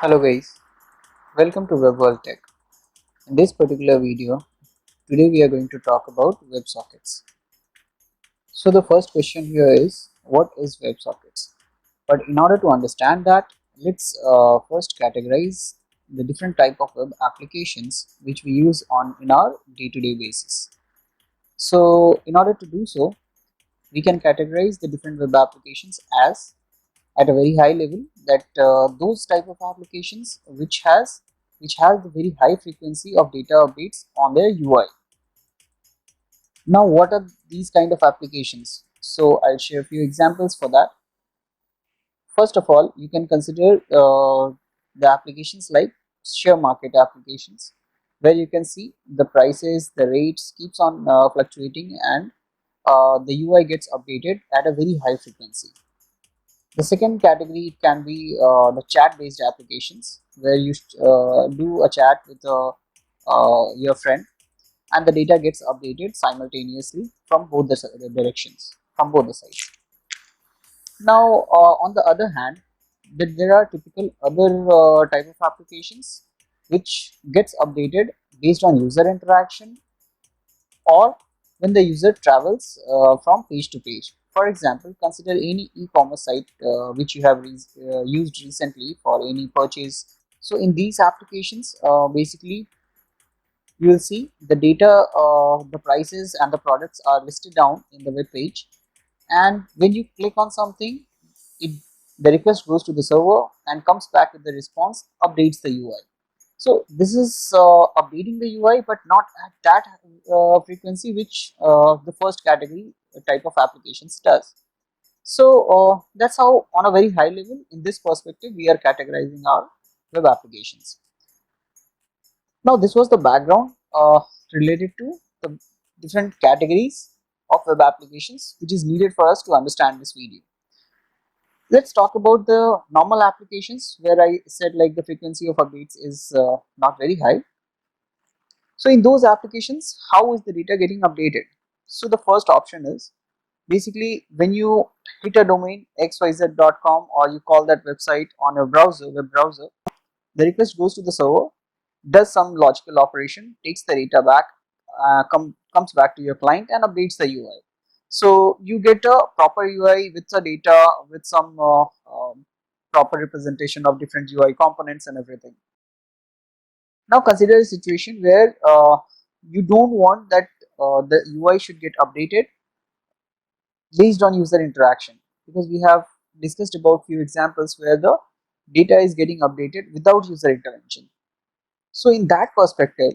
Hello guys, welcome to Web World Tech. In this particular video, today we are going to talk about WebSockets. So the first question here is, what is WebSockets? But in order to understand that, let's first categorize the different type of web applications which we use on in our day-to-day basis. So in order to do so, we can categorize the different web applications as at a very high level that those type of applications which has the very high frequency of data updates on their UI. Now what are these kind of applications? So I'll share a few examples for that. First of all, you can consider the applications like share market applications, where you can see the prices, the rates keeps on fluctuating, and the UI gets updated at a very high frequency. The second category can be the chat-based applications, where you do a chat with your friend, and the data gets updated simultaneously from both the directions, from both the sides. Now, on the other hand, there are typical other type of applications which gets updated based on user interaction or when the user travels from page to page. For example, consider any e-commerce site which you have used recently for any purchase. So in these applications, basically you will see the data, the prices and the products are listed down in the web page, and when you click on something, it the request goes to the server and comes back with the response, updates the UI. So this is updating the UI, but not at that frequency which the first category type of applications does. So that's how, on a very high level, in this perspective, we are categorizing our web applications. Now this was the background related to the different categories of web applications which is needed for us to understand this video. Let's talk about the normal applications, where I said like the frequency of updates is not very high. So in those applications, how is the data getting updated? So the first option is basically when you hit a domain xyz.com, or you call that website on your web browser, the request goes to the server, does some logical operation, takes the data back, comes back to your client and updates the UI. So you get a proper UI with the data, with some proper representation of different UI components and everything. Now consider a situation where you don't want that the UI should get updated based on user interaction, because we have discussed about few examples where the data is getting updated without user intervention. So in that perspective,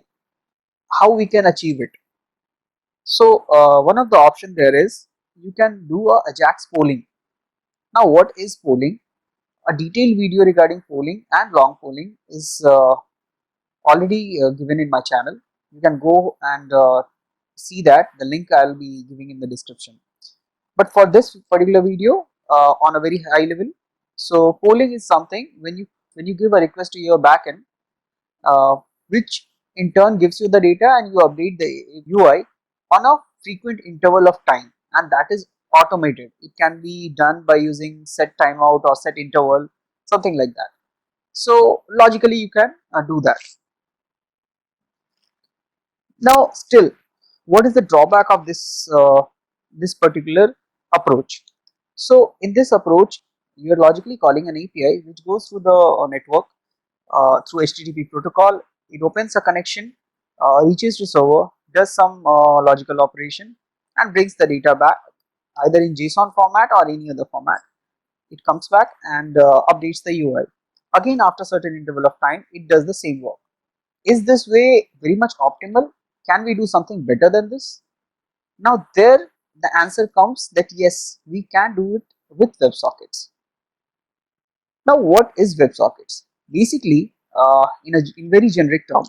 how we can achieve it? So one of the option there is you can do a Ajax polling. Now what is polling? A detailed video regarding polling and long polling is already given in my channel. You can go and see that. The link I'll be giving in the description. But for this particular video, on a very high level, so polling is something when you give a request to your backend, which in turn gives you the data and you update the UI on a frequent interval of time, and that is automated. It can be done by using set timeout or set interval, something like that. So logically you can do that. Now still, what is the drawback of this particular approach? So in this approach, you are logically calling an API which goes through the network through HTTP protocol. It opens a connection, reaches to server, does some logical operation, and brings the data back either in JSON format or any other format. It comes back and updates the UI. Again, after certain interval of time, it does the same work. Is this way very much optimal? Can we do something better than this? Now there the answer comes that yes, we can do it with WebSockets. Now what is WebSockets? Basically, in very generic term,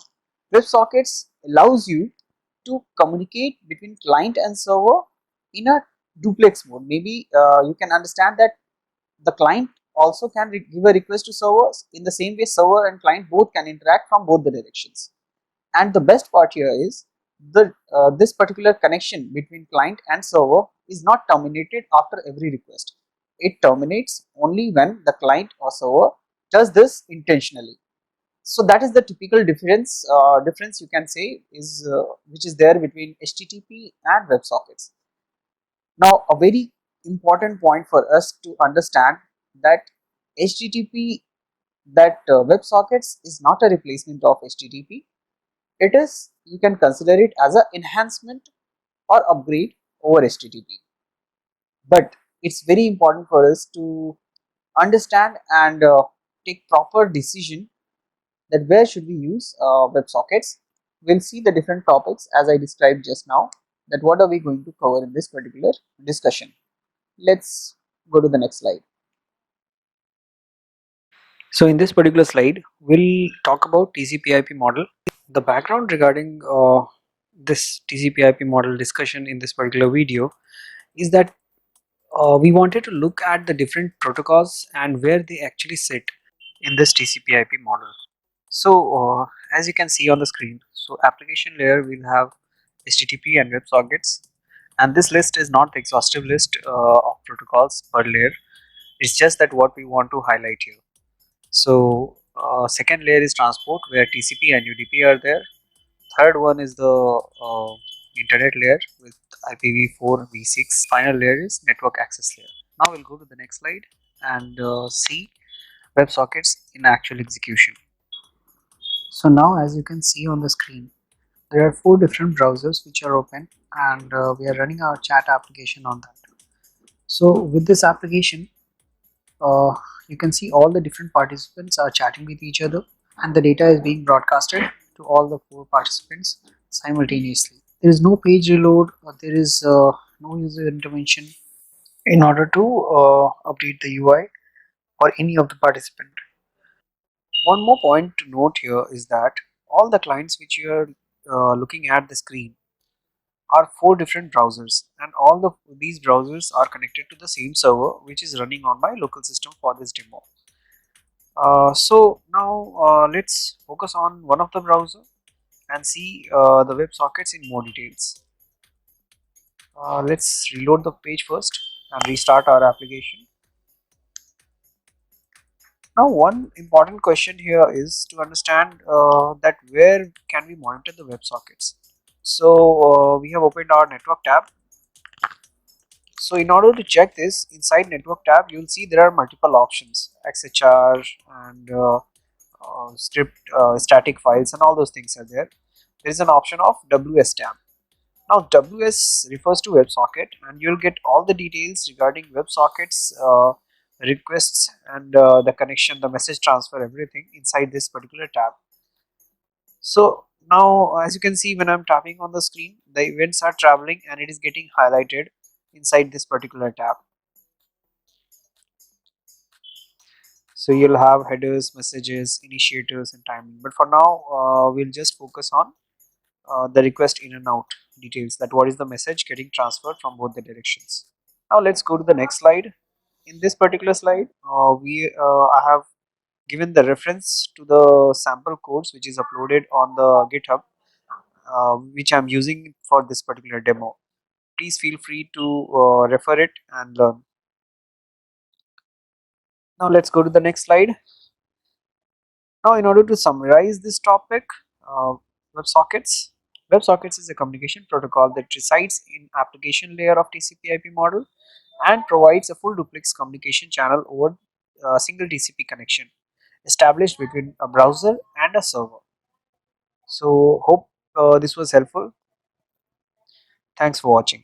WebSockets allows you to communicate between client and server in a duplex mode. Maybe you can understand that the client also can give a request to servers. In the same way, server and client both can interact from both the directions. And the best part here is this particular connection between client and server is not terminated after every request. It terminates only when the client or server does this intentionally. So that is the typical difference you can say is which is there between HTTP and WebSockets. Now, a very important point for us to understand that HTTP, that WebSockets is not a replacement of HTTP. It is, you can consider it as an enhancement or upgrade over HTTP. But it's very important for us to understand and take proper decision that where should we use WebSockets. We'll see the different topics as I described just now, that what are we going to cover in this particular discussion. Let's go to the next slide. So in this particular slide, we'll talk about TCP/IP model. The background regarding this TCP/IP model discussion in this particular video is that we wanted to look at the different protocols and where they actually sit in this TCP/IP model. So as you can see on the screen, so application layer will have HTTP and WebSockets, and this list is not the exhaustive list of protocols per layer. It's just that what we want to highlight here. So second layer is transport, where TCP and UDP are there. Third one is the internet layer with IPv4 v6. Final layer is network access layer. Now we'll go to the next slide and see WebSockets in actual execution. So now, as you can see on the screen, there are 4 different browsers which are open, and we are running our chat application on that. So with this application, uh, you can see all the different participants are chatting with each other, and the data is being broadcasted to all the 4 participants simultaneously. There is no page reload, or there is no user intervention in order to update the UI or any of the participant. One more point to note here is that all the clients which you are looking at the screen are 4 different browsers, and all these browsers are connected to the same server which is running on my local system for this demo. So now let's focus on one of the browser and see the WebSockets in more details. Let's reload the page first and restart our application. Now one important question here is to understand that where can we monitor the WebSockets. So we have opened our network tab. So in order to check this, inside network tab you will see there are multiple options, XHR and script, static files, and all those things are there. There is an option of WSDAM. Now WS refers to WebSocket, and you'll get all the details regarding WebSockets, requests, and the connection, the message transfer, everything inside this particular tab. So now as you can see, when I'm tapping on the screen, the events are traveling and it is getting highlighted inside this particular tab. So you'll have headers, messages, initiators, and timing, but for now we'll just focus on the request in and out details, that what is the message getting transferred from both the directions. Now let's go to the next slide. In this particular slide, I have given the reference to the sample codes which is uploaded on the GitHub, which I'm using for this particular demo. Please feel free to refer it and learn. Now let's go to the next slide. Now in order to summarize this topic, uh, WebSockets. WebSockets is a communication protocol that resides in application layer of TCP/IP model and provides a full duplex communication channel over a single TCP connection established between a browser and a server. So hope this was helpful. Thanks for watching.